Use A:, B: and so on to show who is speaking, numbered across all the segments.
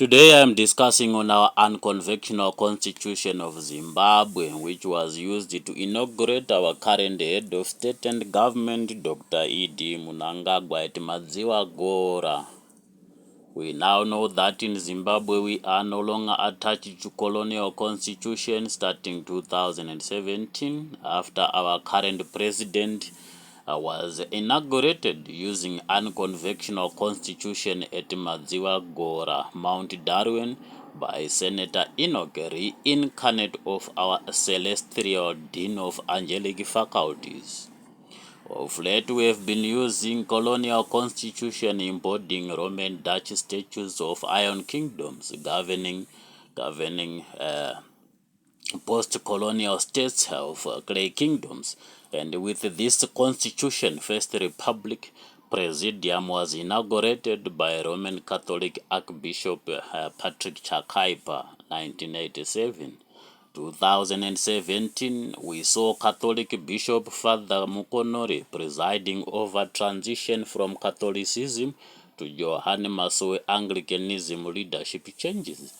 A: Today I am discussing on our unconventional constitution of Zimbabwe, which was used to inaugurate our current head of state and government, Dr. E.D. Mnangagwa at Madziwa. We now know that in Zimbabwe we are no longer attached to colonial constitution starting 2017 after our current president was inaugurated using unconventional constitution at Madziwa, Mount Darwin, by Senator Enoch, reincarnate of our celestial dean of angelic faculties. Of late, we have been using colonial constitution embodying Roman Dutch statutes of iron kingdoms governing post-colonial states of clay kingdoms. And with this constitution, First Republic Presidium was inaugurated by Roman Catholic Archbishop Patrick Chakaipa, 1987. 2017, we saw Catholic Bishop Father Mukonori presiding over transition from Catholicism to Johane Masowe Anglicanism Leadership changes,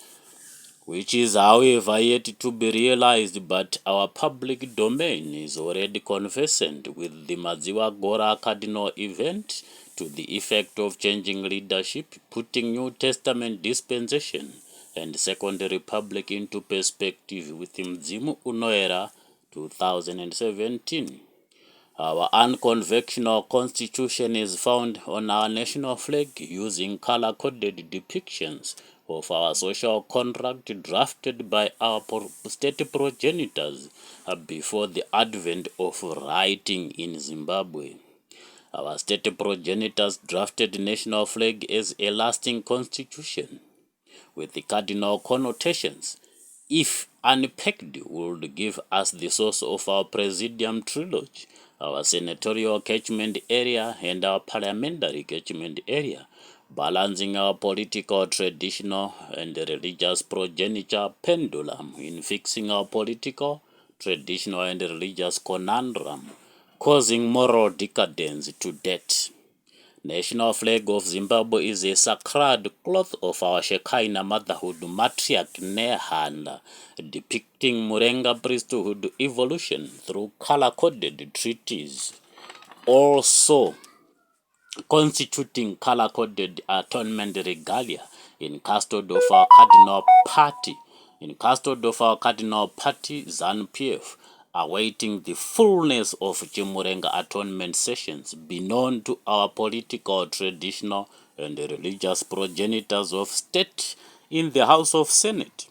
A: which is however yet to be realized, but our public domain is already conversant with the Madziwa cardinal event to the effect of changing leadership, putting New Testament dispensation and Second Republic into perspective with Mudzimu Unoyera, 2017. Our unconventional constitution is found on our national flag using color-coded depictions of our social contract drafted by our state progenitors before the advent of writing in Zimbabwe. Our state progenitors drafted national flag as a lasting constitution with the cardinal connotations, if unpacked, would give us the source of our presidium trilogy, our senatorial catchment area and our parliamentary catchment area, balancing our political, traditional, and religious progeniture pendulum in fixing our political, traditional, and religious conundrum, causing moral decadence to death. National flag of Zimbabwe is a sacred cloth of our Shekinah motherhood matriarch Nehanda, depicting Murenga priesthood evolution through color-coded treaties. Also constituting color-coded atonement regalia in custody of our cardinal party. ZANU-PF, awaiting the fullness of Chimurenga atonement sessions be known to our political, traditional, and religious progenitors of state in the House of Senate.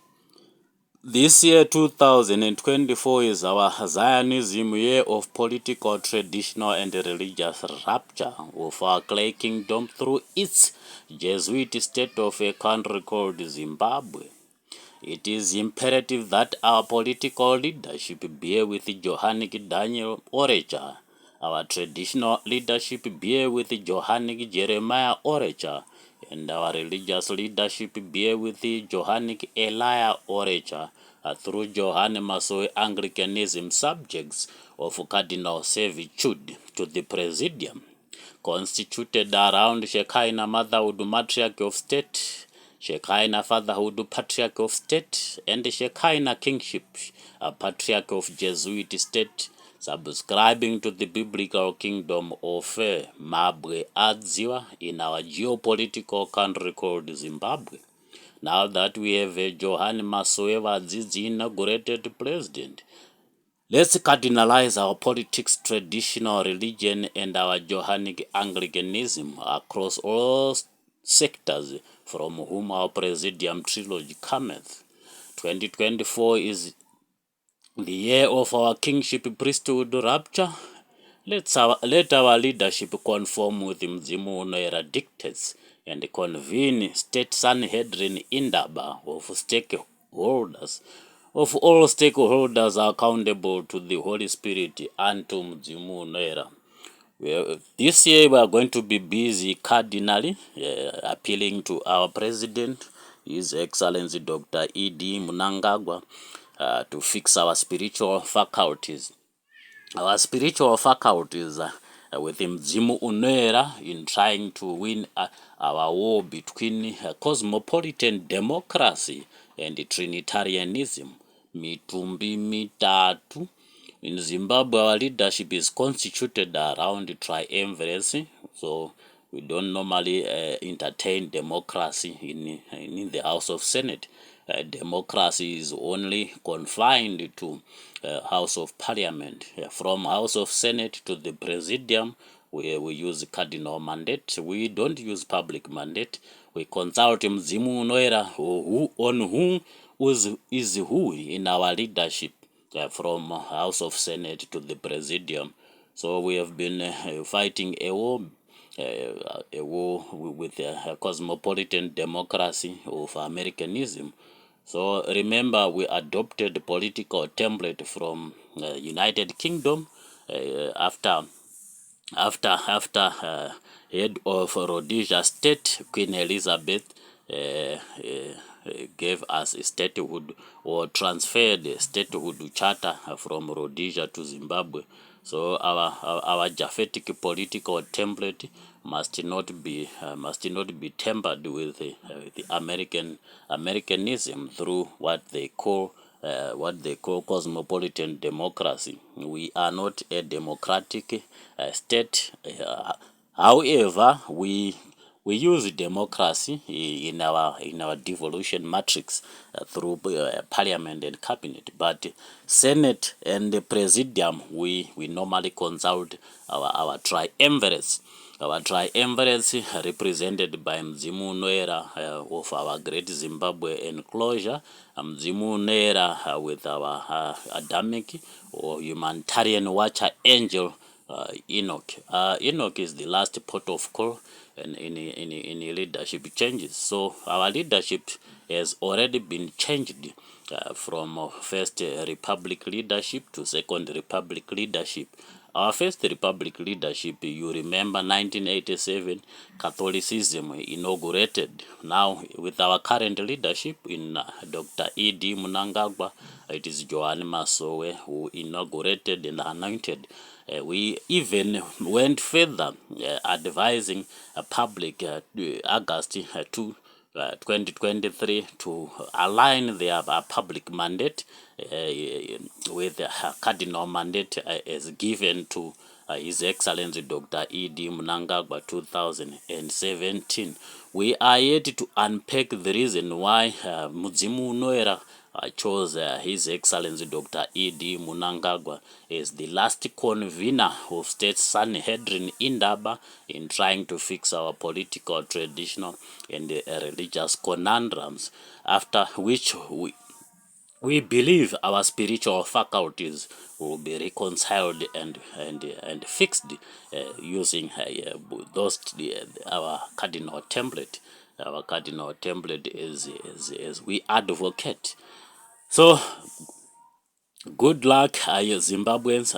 A: This year, 2024, is our Zionism year of political, traditional, and religious rapture of our clay kingdom through its Jesuit state of a country called Zimbabwe. It is imperative that our political leadership bear with Johanic Daniel Orecha, our traditional leadership bear with Johanic Jeremiah Orecha, and our religious leadership bear with Johanic Elijah Orecha through Johane Masowe Anglicanism subjects of cardinal servitude to the Presidium, constituted around Shekinah Motherhood Matriarch of State, Shekinah Fatherhood Patriarch of State, and Shekinah Kingship, a Patriarch of Jesuit State, subscribing to the biblical kingdom of Mabwe Adziwa in our geopolitical country called Zimbabwe. Now that we have Johane Masowe inaugurated president, let's cardinalize our politics, traditional religion, and our Johanic Anglicanism across all sectors from whom our Presidium trilogy cometh. 2024 is the year of our kingship priesthood rapture. Let our leadership conform with Mudzimu Unoyera dictates and convene state Sanhedrin Indaba of stakeholders, of all stakeholders accountable to the Holy Spirit and to Mudzimu Unoyera. This year we are going to be busy cardinally appealing to our president, His Excellency Dr. E.D. Mnangagwa, to fix our spiritual faculties. Our spiritual faculties with Mudzimu Unoyera in trying to win our war between cosmopolitan democracy and Trinitarianism. Mitumbi mitatu. In Zimbabwe, our leadership is constituted around triumvirates, so we don't normally entertain democracy in the House of Senate. Democracy is only confined to House of Parliament. From House of Senate to the Presidium, we use cardinal mandate. We don't use public mandate. We consult Mudzimu Unoyera, on whom is who in our leadership, from House of Senate to the Presidium. So we have been fighting a war with the cosmopolitan democracy of Americanism. So remember, we adopted political template from United Kingdom after head of Rhodesia State, Queen Elizabeth gave us a statehood, or transferred the statehood charter from Rhodesia to Zimbabwe. So our Japhetic political template must not be tempered with the Americanism through what they call cosmopolitan democracy. We are not a democratic state. However, we use democracy in our devolution matrix through parliament and cabinet, but Senate and the Presidium, we normally consult our triumvirates. Our triumvirates represented by Mudzimu Unoyera of our Great Zimbabwe Enclosure, Mudzimu Unoyera with our Adamic or humanitarian watcher angel, Enoch. Enoch is the last port of call in leadership changes. So our leadership has already been changed from first Republic leadership to second Republic leadership. Our first Republic leadership, you remember 1987, Catholicism inaugurated. Now, with our current leadership in Dr. E.D. Mnangagwa, it is Johane Masowe who inaugurated and anointed. We even went further, advising public August 2023 to align their public mandate with the cardinal mandate as given to His Excellency Dr. E.D. Mnangagwa 2017. We are yet to unpack the reason why Mudzimu Unoyera chose His Excellency Dr. E.D. Mnangagwa as the last convener of State Sanhedrin Indaba in trying to fix our political, traditional, and religious conundrums, after which we believe our spiritual faculties will be reconciled and fixed using our cardinal template. Our cardinal template is we advocate. So good luck, Zimbabweans,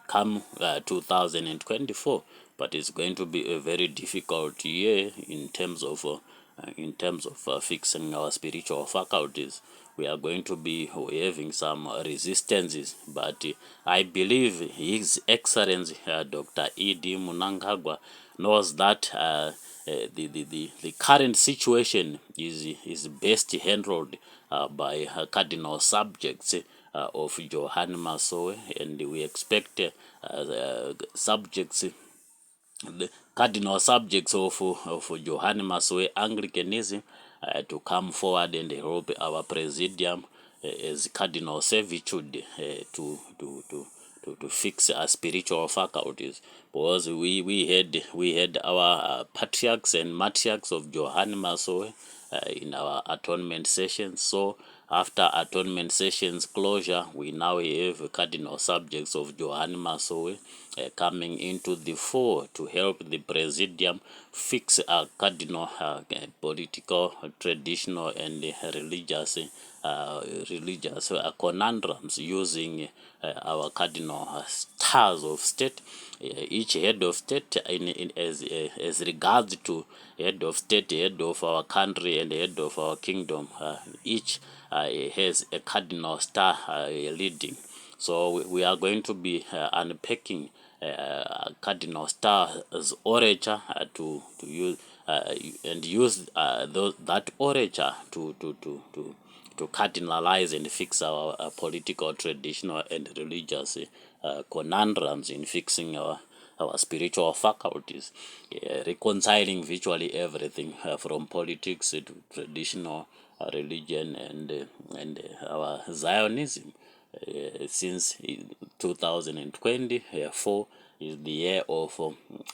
A: come 2024. But it's going to be a very difficult year in terms of fixing our spiritual faculties. We are going to be having some resistances, but I believe His Excellency Dr. E.D. Mnangagwa knows that the current situation is best handled by cardinal subjects of Johane Masowe, and we expect subjects, the cardinal subjects of Johane Masowe Anglicanism to come forward and help our Presidium as cardinal servitude to fix our spiritual faculties, because we had our patriarchs and matriarchs of Johane Masowe in our atonement sessions. So after atonement sessions closure, we now have cardinal subjects of Johane Masowe coming into the fore to help the Presidium fix our cardinal political, traditional, and religious conundrums using our cardinal stars of state. Each head of state, as regards to head of state, head of our country, and head of our kingdom, each has a cardinal star leading. So we are going to be unpacking Cardinal Star's orature to use and use that orature to cardinalize and fix our political, traditional, and religious conundrums in fixing our spiritual faculties, reconciling virtually everything from politics to traditional religion and our Zionism. Since 2024 is the year of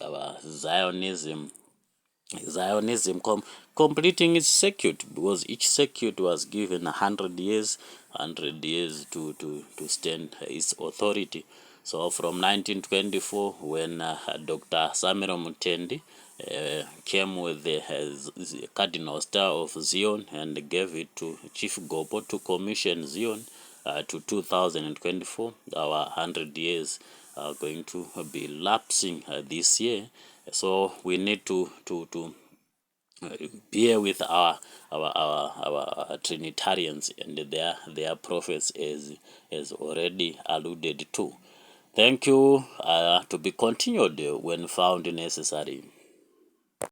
A: our Zionism completing its circuit, because each circuit was given 100 years to stand its authority. So from 1924, when Dr. Samuel Mutendi came with the Cardinal Star of Zion and gave it to Chief Gobo to commission Zion, to 2024, our 100 years are going to be lapsing this year. So we need to bear with our Trinitarians and their prophets, as already alluded to. Thank you. To be continued when found necessary.